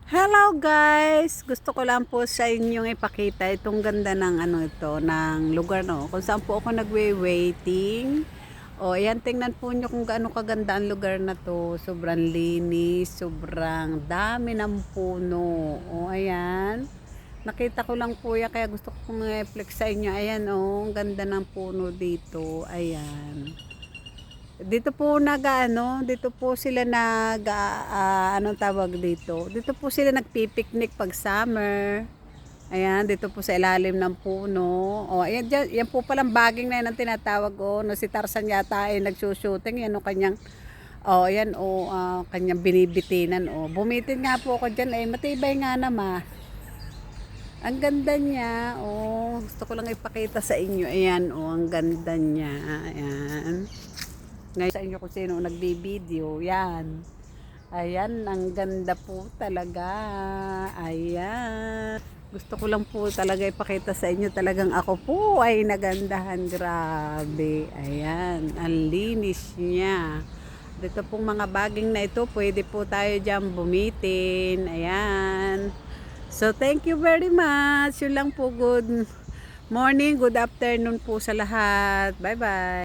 Hello guys! Gusto ko lang po sa inyong ipakita itong ganda ng ng lugar kung saan po ako nagwe-waiting. O ayan, tingnan po nyo kung gaano kaganda ang lugar na to. Sobrang linis, sobrang dami ng puno. O ayan, nakita ko lang po yan kaya gusto ko pong i-flex sa inyo. Ayan ang ganda ng puno dito. Ayan. Dito po sila anong tawag dito? Dito po sila nagpi-picnic pag summer. Ayan, dito po sa ilalim ng puno. O, ayan, yan po palang baging na yan ang tinatawag no, si Tarzan yata ay nagsushooting. Yan o kanyang, ayan kanyang binibitinan. Bumitin nga po ako dyan, matibay nga naman. Ang ganda niya. Gusto ko lang ipakita sa inyo. Ayan, ang ganda niya. Ayan. Ngayon sa inyo kung sino nagbibideo, yan. Ayan, ang ganda po talaga. Ayan. Gusto ko lang po talaga ipakita sa inyo. Talagang ako po ay nagandahan. Grabe. Ayan, ang linis niya. Dito pong mga baging na ito, pwede po tayo dyan bumitin. Ayan. So, thank you very much. Yun lang po. Good morning, good afternoon po sa lahat. Bye-bye.